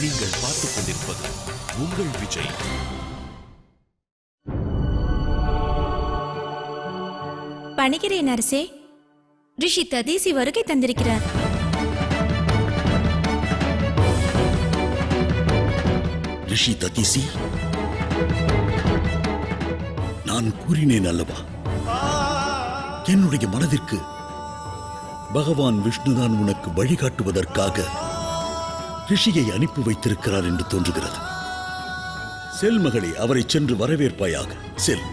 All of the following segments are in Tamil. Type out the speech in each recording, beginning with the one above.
நீங்கள் பார்த்துக் கொண்டிருப்பது உங்கள் விஜய். பணிகிறேன் அரசே. ரிஷி ததீசி வருகை தந்திருக்கிறார். ரிஷி ததீசி, நான் கூறினேன் அல்லவா, என்னுடைய மனதிற்கு பகவான் விஷ்ணுதான் உனக்கு வழிகாட்டுவதற்காக ரிஷியை அனுப்பி வைத்திருக்கிறார் என்று தோன்றுகிறது. செல் மகளே, அவரை சென்று வரவேற்பாயாக. செல்.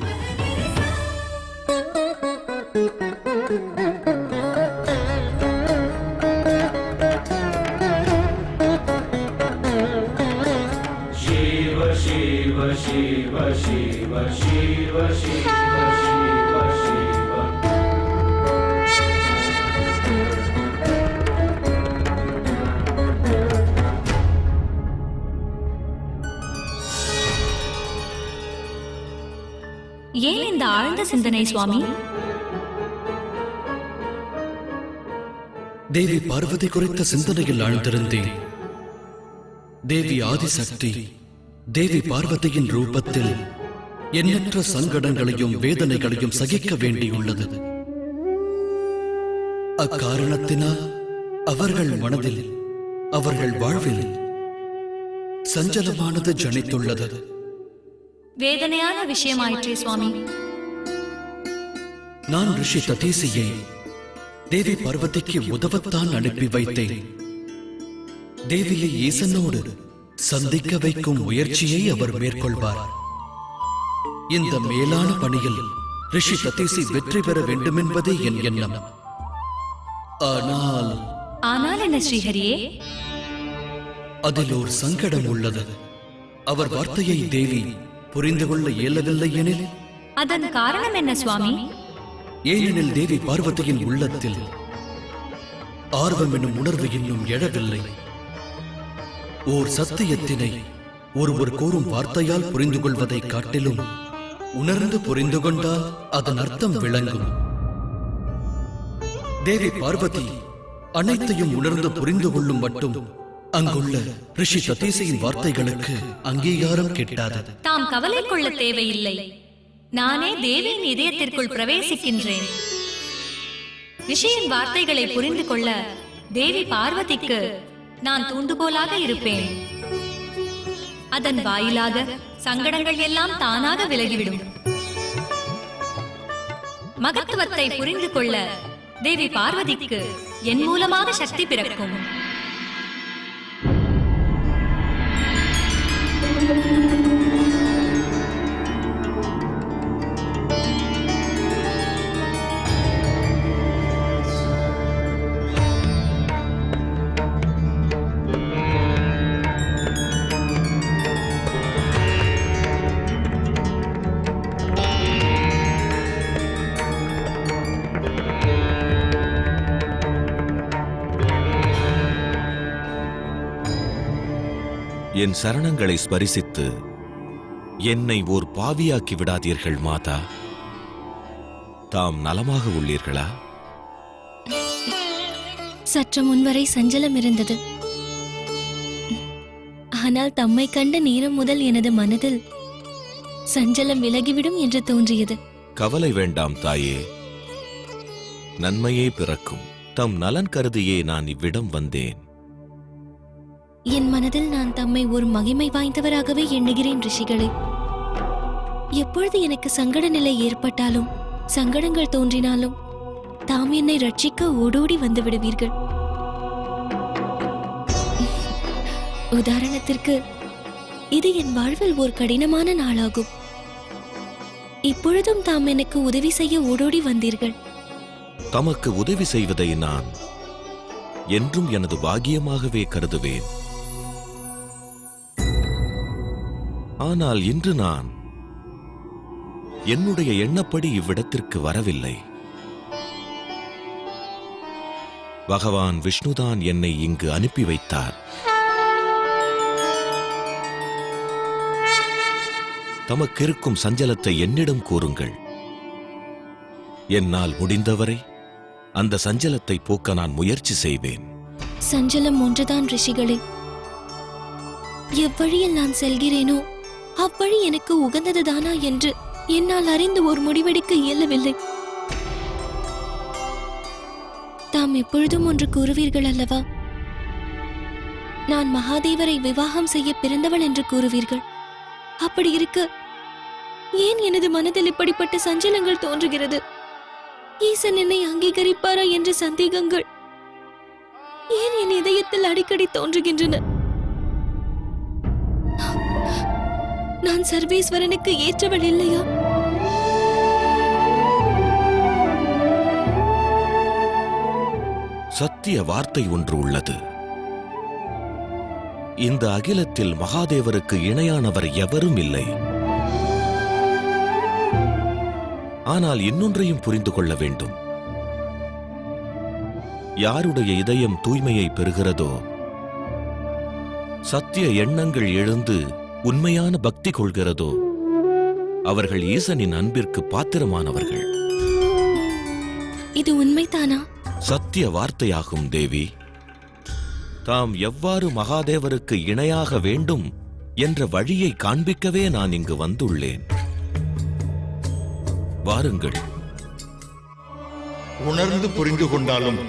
शिव शिव शिव शिव शिव शिव ஏன் இந்த ஆழ்ந்த சிந்தனை சுவாமி? தேவி பார்வதி குறித்த சிந்தனையில் ஆழ்ந்திருந்தேன். தேவி ஆதிசக்தி தேவி பார்வதியின் ரூபத்தில் எண்ணற்ற சங்கடங்களையும் வேதனைகளையும் சகிக்க வேண்டியுள்ளது. அக்காரணத்தினால் அவர்கள் மனதில், அவர்கள் வாழ்வில் சஞ்சலமானது ஜனித்துள்ளது. வேதனையான விஷயமாயிற்றே சுவாமி. நான் ரிஷி ததீசியை தேவி பார்வதிக்கு உதவத்தான் அனுப்பி வைத்தேன். தேவியை ஈசனோடு சந்திக்க வைக்கும் முயற்சியை அவர் மேற்கொள்வார். இந்த மேலான பணியில் ரிஷி ததீசி வெற்றி பெற வேண்டும் என்பதே என் எண்ணம். ஆனால் என்ன ஸ்ரீஹரியே? அதில் ஒரு சங்கடம் உள்ளது. அவர் வார்த்தையை தேவி புரிந்து கொள்ள இயலவில்லை எனில்? அதன் காரணம் என்ன சுவாமி? ஏனெனில் தேவி பார்வதியின் உள்ளத்தில் ஆர்வம் என்னும் உணர்வு இன்னும் எழவில்லை. ஓர் சத்தியத்தினை ஒருவர் கூறும் வார்த்தையால் புரிந்து கொள்வதை காட்டிலும் உணர்ந்து புரிந்து கொண்டால் அதன் அர்த்தம் விளங்கும். தேவி பார்வதி அனைத்தையும் உணர்ந்து புரிந்து கொள்ளும் மட்டும் அங்குள்ள ரிஷி ததீசியின் வார்த்தைகளுக்கு அங்கீகாரம் கிட்டாது. தாம் கவலை கொள்ள தேவையில்லை. நானே தேவியின் இதயத்திற்குள் பிரவேசிக்கின்றேன். ரிஷியின் வார்த்தைகளை புரிந்து கொள்ள தேவி பார்வதிக்கு நான் தூண்டுகோலாக இருப்பேன். அதன் வாயிலாக சங்கடங்கள் எல்லாம் தானாக விலகிவிடும். மகத்துவத்தை புரிந்து கொள்ள தேவி பார்வதிக்கு என் மூலமாக சக்தி பிறக்கும். என் சரணங்களை ஸ்பரிசித்து என்னை ஓர் பாவியாக்கி விடாதீர்கள் மாதா. தாம் நலமாக உள்ளீர்களா? சற்று முன்வரை சஞ்சலம் இருந்தது. ஆனால் தம்மை கண்ட நேரம் முதல் எனது மனதில் சஞ்சலம் விலகிவிடும் என்று தோன்றியது. கவலை வேண்டாம் தாயே, நன்மையே பிறக்கும். தம் நலன் கருதியே நான் இவ்விடம் வந்தேன். என் மனதில் நான் தம்மை ஒரு மகிமை வாய்ந்தவராகவே எண்ணுகிறேன் ரிஷிகளே. எப்பொழுது எனக்கு சங்கட நிலை ஏற்பட்டாலும், சங்கடங்கள் தோன்றினாலும் தாம் என்னை ரட்சிக்க ஓடோடி வந்து விடுவீர்கள். உதாரணத்திற்கு, இது என் வாழ்வில் ஒரு கடினமான நாளாகும். இப்பொழுதும் தாம் எனக்கு உதவி செய்ய ஓடோடி வந்தீர்கள். தமக்கு உதவி செய்வதை நான் என்றும் எனது பாக்கியமாகவே கருதுவேன். ஆனால் இன்று நான் என்னுடைய எண்ணப்படி இவ்விடத்திற்கு வரவில்லை. பகவான் விஷ்ணுதான் என்னை இங்கு அனுப்பி வைத்தார். தமக்கிருக்கும் சஞ்சலத்தை என்னிடம் கூறுங்கள். என்னால் முடிந்தவரை அந்த சஞ்சலத்தை போக்க நான் முயற்சி செய்வேன். சஞ்சலம் ஒன்றுதான் ரிஷிகளே. எவ்வழியில் நான் செல்கிறேனோ அவ்வழி எனக்கு உகந்ததுதானா என்று என்னால் அறிந்து ஒரு முடிவெடுக்க இயலவில்லை. தாம் எப்பொழுதும் ஒன்று கூறுவீர்கள் அல்லவா, நான் மகாதேவரை விவாகம் செய்ய பிறந்தவள் என்று கூறுவீர்கள். அப்படி இருக்க ஏன் எனது மனதில் இப்படிப்பட்ட சஞ்சலங்கள் தோன்றுகிறது? ஈசன் என்னை அங்கீகரிப்பாரா என்ற சந்தேகங்கள் ஏன் என் இதயத்தில் அடிக்கடி தோன்றுகின்றன? நான் சர்வேஸ்வரனுக்கு ஏற்றவள் இல்லையா? சத்திய வார்த்தை ஒன்று உள்ளது. இந்த அகிலத்தில் மகாதேவருக்கு இணையானவர் எவரும் இல்லை. ஆனால் இன்னொன்றையும் புரிந்து கொள்ள வேண்டும். யாருடைய இதயம் தூய்மையை பெறுகிறதோ, சத்திய எண்ணங்கள் எழுந்து உண்மையான பக்தி கொள்கிறதோ, அவர்கள் ஈசனின் அன்பிற்கு பாத்திரமானவர்கள். இது உண்மைதானா? சத்திய வார்த்தையாகும் தேவி. தாம் எவ்வாறு மகாதேவருக்கு இணையாக வேண்டும் என்ற வழியை காண்பிக்கவே நான் இங்கு வந்துள்ளேன். வாருங்கள். உணர்ந்து புரிந்து கொண்டாலும்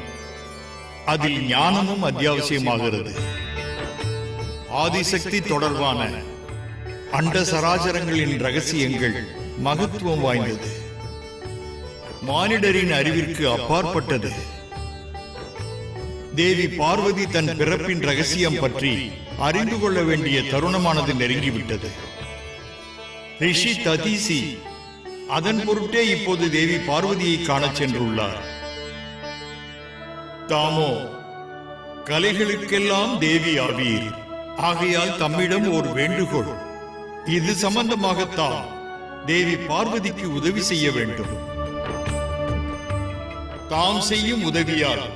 அதில் ஞானமும் அத்தியாவசியமாகிறது. ஆதிசக்தி தொடர்பான அண்ட சராசரங்களின் ரகசியங்கள் மகத்துவம் வாய்ந்தது, மானிடரின் அறிவிற்கு அப்பாற்பட்டது. தேவி பார்வதி தன் பிறப்பின் ரகசியம் பற்றி அறிந்து கொள்ள வேண்டிய தருணமானது நெருங்கிவிட்டது. ரிஷி ததீசி அதன் பொருட்டே இப்போது தேவி பார்வதியை காணச் சென்றுள்ளார். தாமோ கலைகளுக்கெல்லாம் தேவி ஆவீர். ஆகையால் தம்மிடம் ஒரு வேண்டுகோள். இது சம்பந்தமாகத்தான் தேவி பார்வதிக்கு உதவி செய்ய வேண்டும். தாம் செய்யும் உதவியால்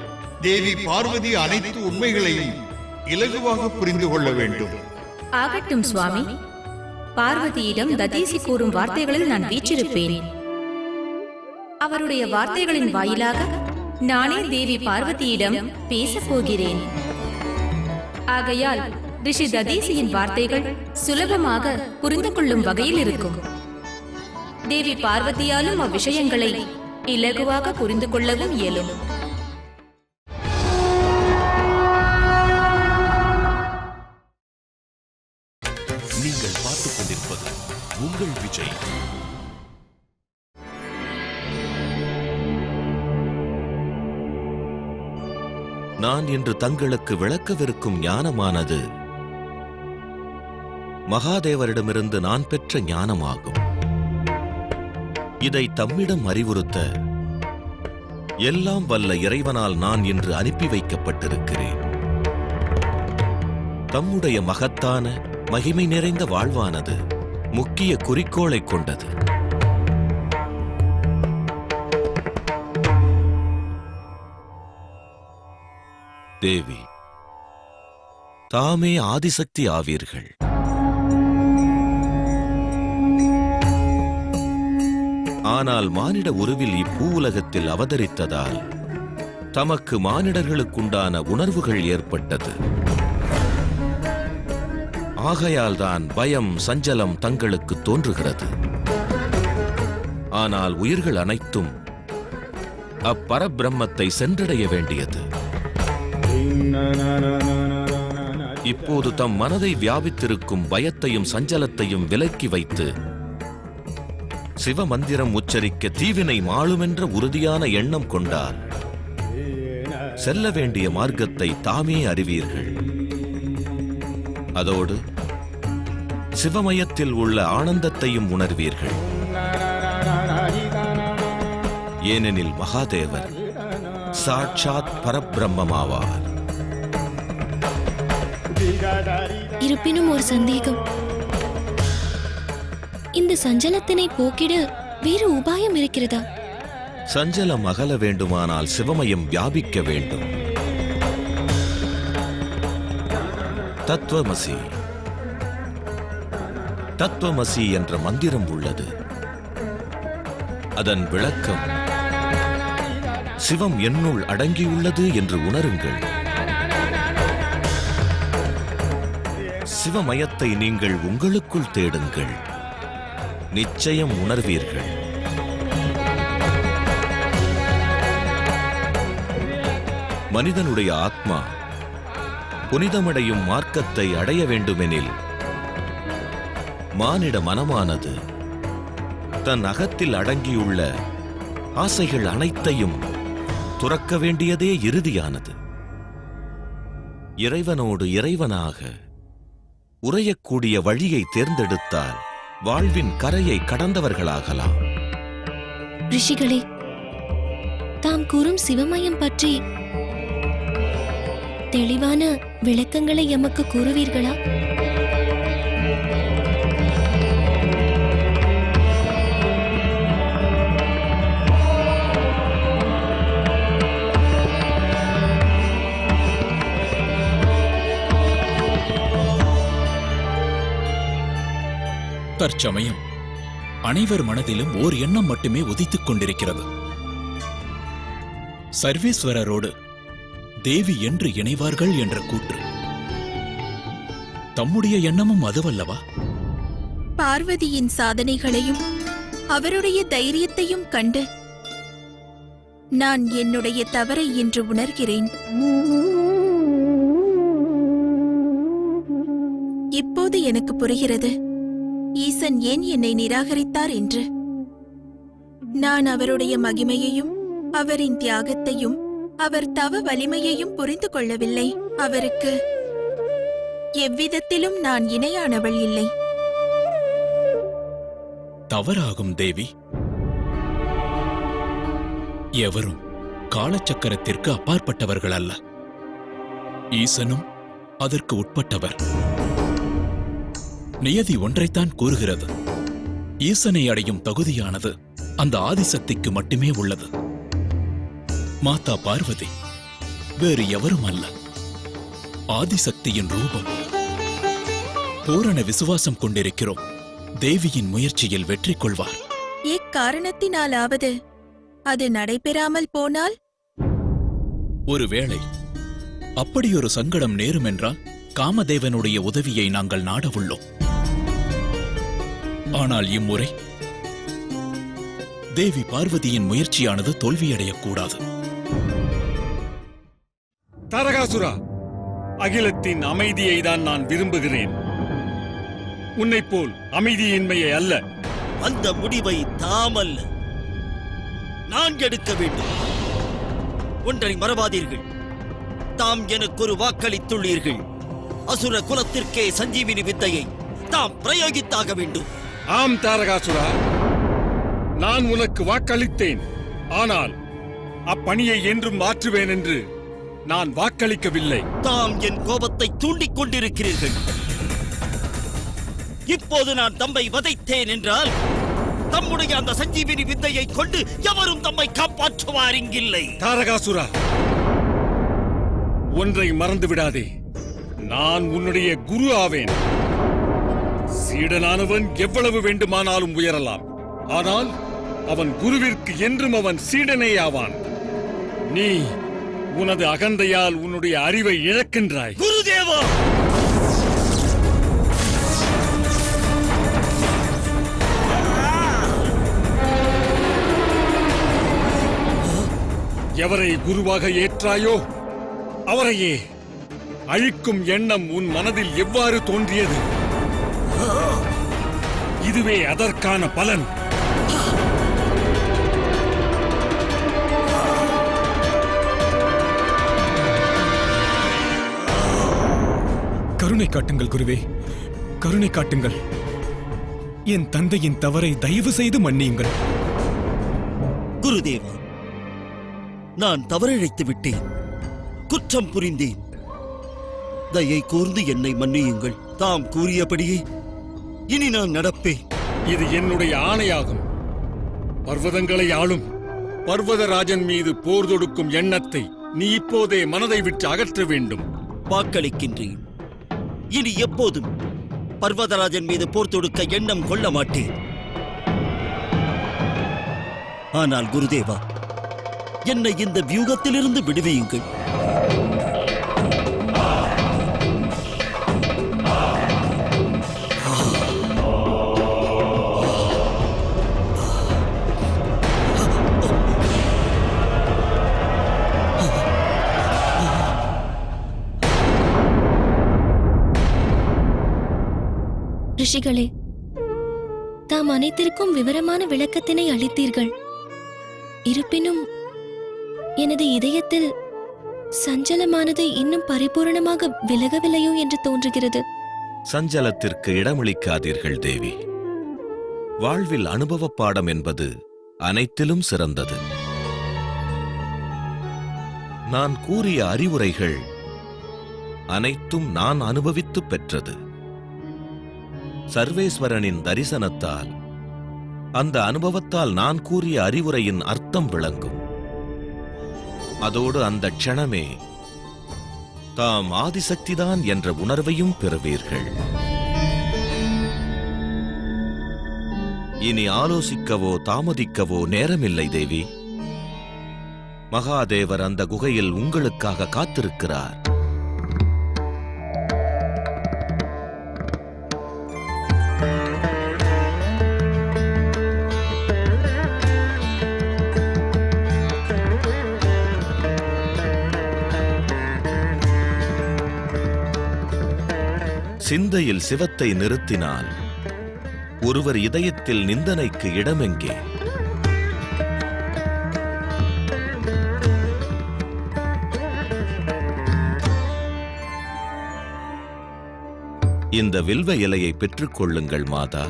தேவி பார்வதி அனைத்து உண்மைகளையும் இலகுவாக புரிந்து கொள்ள வேண்டும். ஆகட்டும் சுவாமி. பார்வதியிடம் ததீசி கூறும் வார்த்தைகளில் நான் வீற்றிருப்பேன். அவருடைய வார்த்தைகளின் வாயிலாக நானே தேவி பார்வதியிடம் பேசப் போகிறேன். ஆகையால் ரிஷி ததீசியின் வார்த்தைகள் சுலபமாக புரிந்து கொள்ளும் வகையில் இருக்கும். தேவி பார்வதியாலும் அவ்விஷயங்களை இலகுவாக புரிந்து கொள்ளவும் இயலும். நீங்கள் பார்த்துக் கொண்டிருப்பது உங்கள் விஜய். நான் இன்று தங்களுக்கு விளக்கவிருக்கும் ஞானமானது மகாதேவரிடமிருந்து நான் பெற்ற ஞானமாகும். இதை தம்மிடம் அறிவுறுத்த எல்லாம் வல்ல இறைவனால் நான் இன்று அனுப்பி வைக்கப்பட்டிருக்கிறேன். தம்முடைய மகத்தான மகிமை நிறைந்த வாழ்வானது முக்கிய குறிக்கோளை கொண்டது. தேவி, தாமே ஆதிசக்தி ஆவீர்கள். ஆனால் மானிட உருவில் இப்பூ உலகத்தில் அவதரித்ததால் தமக்கு மானிடர்களுக்குண்டான உணர்வுகள் ஏற்பட்டது. ஆகையால்தான் பயம், சஞ்சலம் தங்களுக்கு தோன்றுகிறது. ஆனால் உயிர்கள் அனைத்தும் அப்பரபிரம்மத்தை சென்றடைய வேண்டியது. இப்போது தம் மனதை வியாபித்திருக்கும் பயத்தையும் சஞ்சலத்தையும் விலக்கி வைத்து சிவமந்திரம் உச்சரிக்க தீவினை மாளுமென்ற உறுதியான எண்ணம் கொண்டார். செல்ல வேண்டிய மார்க்கத்தை தாமே அறிவீர்கள். அதோடு சிவமயத்தில் உள்ள ஆனந்தத்தையும் உணர்வீர்கள். ஏனெனில் மகாதேவர் சாட்சாத் பரபிரம்மமாவார். இருப்பினும் ஒரு சந்தேகம். இந்த சஞ்சலத்தினை போக்கிட வேறு உபாயம் இருக்கிறதா? சஞ்சலம் அகல வேண்டுமானால் சிவமயம் வியாபிக்க வேண்டும். தத்துவமசி, தத்துவமசி என்ற மந்திரம் உள்ளது. அதன் விளக்கம் சிவம் என்னுள் அடங்கியுள்ளது என்று உணருங்கள். சிவமயத்தை நீங்கள் உங்களுக்குள் தேடுங்கள், நிச்சயம் உணர்வீர்கள். மனிதனுடைய ஆத்மா புனிதமடையும் மார்க்கத்தை அடைய வேண்டுமெனில் மானிட மனமானது தன் அகத்தில் அடங்கியுள்ள ஆசைகள் அனைத்தையும் துறக்க வேண்டியதே இறுதியானது. இறைவனோடு இறைவனாக உறையக்கூடிய வழியை தேர்ந்தெடுத்தால் வாழ்வின் கரையை கடந்தவர்களாகலாம். ரிஷிகளே, தாம் கூறும் சிவமயம் பற்றி தெளிவான விளக்கங்களை எமக்கு கூறுவீர்களா? தற்சமயம் அனைவர் மனதிலும் ஓர் எண்ணம் மட்டுமே உதித்துக் கொண்டிருக்கிறது. சர்வேஸ்வரரோடு தேவி என்று இணைவார்கள் என்ற கூற்று. தம்முடைய எண்ணமும் அதுவல்லவா? பார்வதியின் சாதனைகளையும் அவருடைய தைரியத்தையும் கண்டு நான் என்னுடைய தவறை இன்று உணர்கிறேன். இப்போது எனக்கு புரிகிறது ஈசன் ஏன் என்னை நிராகரித்தார் என்று. நான் அவருடைய மகிமையையும் அவரின் தியாகத்தையும் அவர் தவ வலிமையையும் புரிந்து கொள்ளவில்லை. அவருக்கு எவ்விதத்திலும் நான் இணையானவள் இல்லை. தவறாகும் தேவி. எவரும் காலச்சக்கரத்திற்கு அப்பாற்பட்டவர்கள் அல்ல. ஈசனும் அதற்கு உட்பட்டவர். நியதி ஒன்றைத்தான் கூறுகிறது. ஈசனை அடையும் தகுதியானது அந்த ஆதிசக்திக்கு மட்டுமே உள்ளது. மாதா பார்வதி வேறு எவரும் அல்ல, ஆதிசக்தியின் ரூபம். பூரண விசுவாசம் கொண்டிருக்கிறோம் தேவியின் முயற்சியில் வெற்றி கொள்வார். இக்காரணத்தினாலாவது அது நடைபெறாமல் போனால்? ஒருவேளை அப்படியொரு சங்கடம் நேருமென்றால் காமதேவனுடைய உதவியை நாங்கள் நாடவுள்ளோம். ஆனால் இம்முறை தேவி பார்வதியின் முயற்சியானது தோல்வியடையக்கூடாது. தாரகாசுரா, அகிலத்தின் அமைதியை தான் நான் விரும்புகிறேன், உன்னைப் போல் அமைதியின்மையை அல்ல. அந்த முடிவை தாமல்ல நான் எடுக்க வேண்டும். ஒன்றை மறவாதீர்கள், தாம் எனக்கு ஒரு வாக்களித்துள்ளீர்கள். அசுர குலத்திற்கே சஞ்சீவினி வித்தையை தாம் பிரயோகித்தாக வேண்டும். ஆம் தாரகாசுரா, நான் உனக்கு வாக்களித்தேன். ஆனால் அப்பணியை என்றும் மாற்றுவேன் என்று நான் வாக்களிக்கவில்லை. தாம் என் கோபத்தை தூண்டிக் கொண்டிருக்கிறீர்கள். இப்போது நான் தம்மை வதைத்தேன் என்றால் தம்முடைய அந்த சஞ்சீவினி வித்தையை கொண்டு எவரும் தம்மை காப்பாற்றுவார் இங்கில்லை. தாரகாசுரா, ஒன்றை மறந்து விடாதே, நான் உன்னுடைய குரு ஆவேன். சீடனானவன் எவ்வளவு வேண்டுமானாலும் உயரலாம், ஆனால் அவன் குருவிற்கு என்றும் அவன் சீடனே ஆவான். நீ உனது அகந்தையால் உன்னுடைய அறிவை இழக்கின்றாய். குருதேவா, எவரை குருவாக ஏற்றாயோ அவரையே அழிக்கும் எண்ணம் உன் மனதில் எவ்வாறு தோன்றியது? இதுவே அதற்கான பலன். கருணை காட்டுங்கள் குருவே, கருணை காட்டுங்கள். என் தந்தையின் தவறை தயவு செய்து மன்னியுங்கள். குருதேவா, நான் தவறிழைத்து விட்டேன், குற்றம் புரிந்தேன். தயை கூர்ந்து என்னை மன்னியுங்கள். தாம் கூறியபடியே இனி நான் நடப்பேன். இது என்னுடைய ஆணையாகும். பர்வதங்களை ஆளும் பர்வதராஜன் மீது போர் தொடுக்கும் எண்ணத்தை நீ இப்போதே மனதை விட்டு அகற்ற வேண்டும். வாக்களிக்கின்றேன். இனி எப்போதும் பர்வதராஜன் மீது போர் தொடுக்க எண்ணம் கொள்ள மாட்டேன். ஆனால் குருதேவா, என்னை இந்த வியூகத்திலிருந்து விடுவியுங்கள். ரிஷிகளே, தாம் அனைத்திற்கும் விவரமான விளக்கத்தினை அளித்தீர்கள். இருப்பினும் எனது இதயத்தில் சஞ்சலமானது இன்னும் பரிபூரணமாக விலகவில்லையோ என்று தோன்றுகிறது. சஞ்சலத்திற்கு இடமளிக்காதீர்கள் தேவி. வாழ்வில் அனுபவப் பாடம் என்பது அனைத்திலும் சிறந்தது. நான் கூறிய அறிவுரைகள் அனைத்தும் நான் அனுபவித்துப் பெற்றது. சர்வேஸ்வரனின் தரிசனத்தால், அந்த அனுபவத்தால் நான் கூறிய அறிவுரையின் அர்த்தம் விளங்கும். அதோடு அந்த க்ஷணமே தாம் ஆதிசக்திதான் என்ற உணர்வையும் பெறுவீர்கள். இனி ஆலோசிக்கவோ தாமதிக்கவோ நேரமில்லை தேவி. மகாதேவர் அந்த குகையில் உங்களுக்காக காத்திருக்கிறார். சிந்தையில் சிவத்தை நிறுத்தினால் ஒருவர் இதயத்தில் நிந்தனைக்கு இடமெங்கே? இந்த வில்வ இலையை பெற்றுக் கொள்ளுங்கள் மாதா.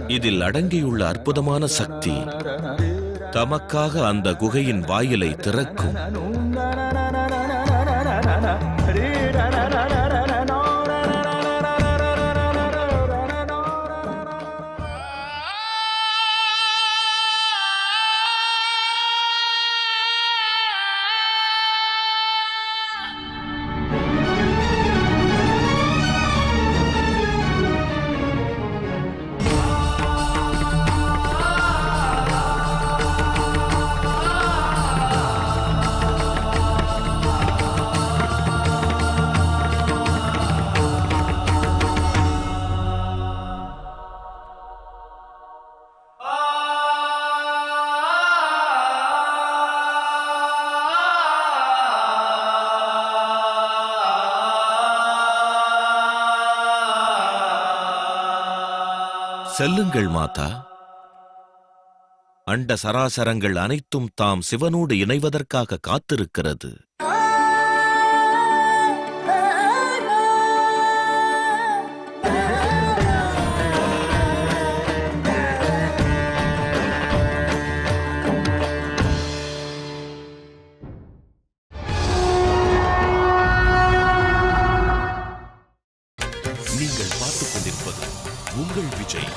இதில் அடங்கியுள்ள அற்புதமான சக்தி தமக்காக அந்த குகையின் வாயிலை திறக்கும். செல்லுங்கள் மாதா. அண்ட சராசரங்கள் அனைத்தும் தாம் சிவனோடு இணைவதற்காக காத்திருக்கிறது. நீங்கள் பார்த்துக் கொண்டிருப்பது உங்கள் விஜய்.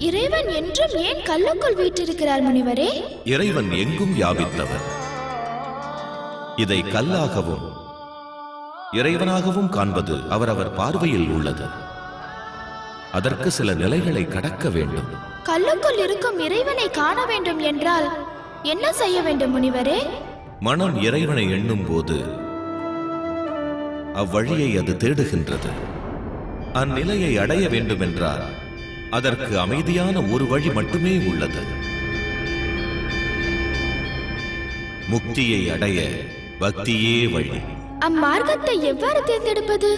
இறைவன் என்றும் ஏன் கல்லுக்குள் வீற்றிருக்கிறார் முனிவரே? இறைவன் எங்கும் வியாபித்தவர். இதை கல்லாகவும் இறைவனாகவும் காண்பது அவரவர் பார்வையில் உள்ளது. அதற்கு சில நிலைகளை கடக்க வேண்டும். கல்லுக்குள் இருக்கும் இறைவனை காண வேண்டும் என்றால் என்ன செய்ய வேண்டும் முனிவரே? மனம் இறைவனை எண்ணும் போது அவ்வழியை அது தேடுகின்றது. அந்நிலையை அடைய வேண்டுமென்றால் அதற்கு அமைதியான ஒரு வழி மட்டுமே உள்ளது. முக்தியை அடைய பக்தியே வழி. அம்மார்க்கத்தை எவ்வாறு தேர்ந்தெடுப்பது?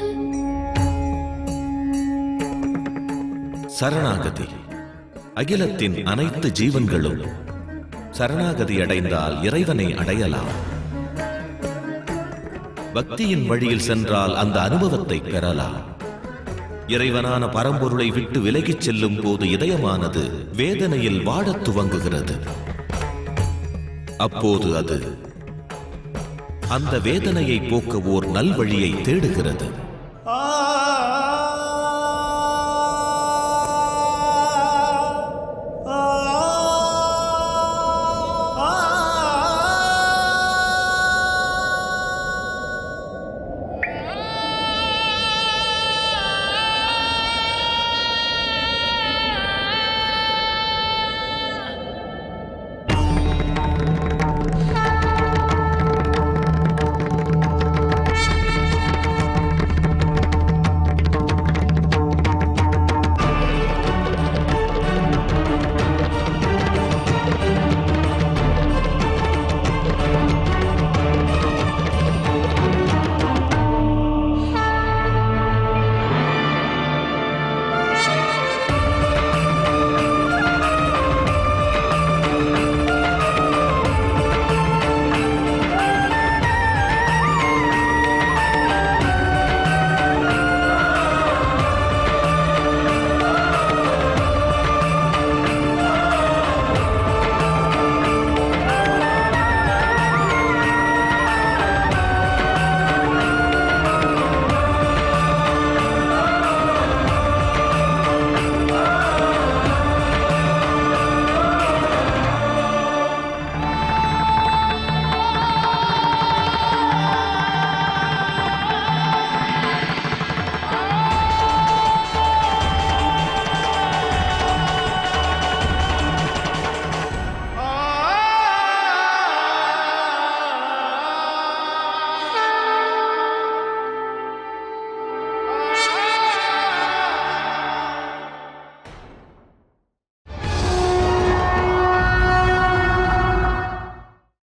சரணாகதி. அகிலத்தின் அனைத்து ஜீவன்களும் சரணாகதி அடைந்தால் இறைவனை அடையலாம். பக்தியின் வழியில் சென்றால் அந்த அனுபவத்தை பெறலாம். இறைவனான பரம்பொருளை விட்டு விலகிச் செல்லும் போது இதயமானது வேதனையில் வாடத் துவங்குகிறது. அப்போது அது அந்த வேதனையை போக்க ஓர் நல்வழியை தேடுகிறது.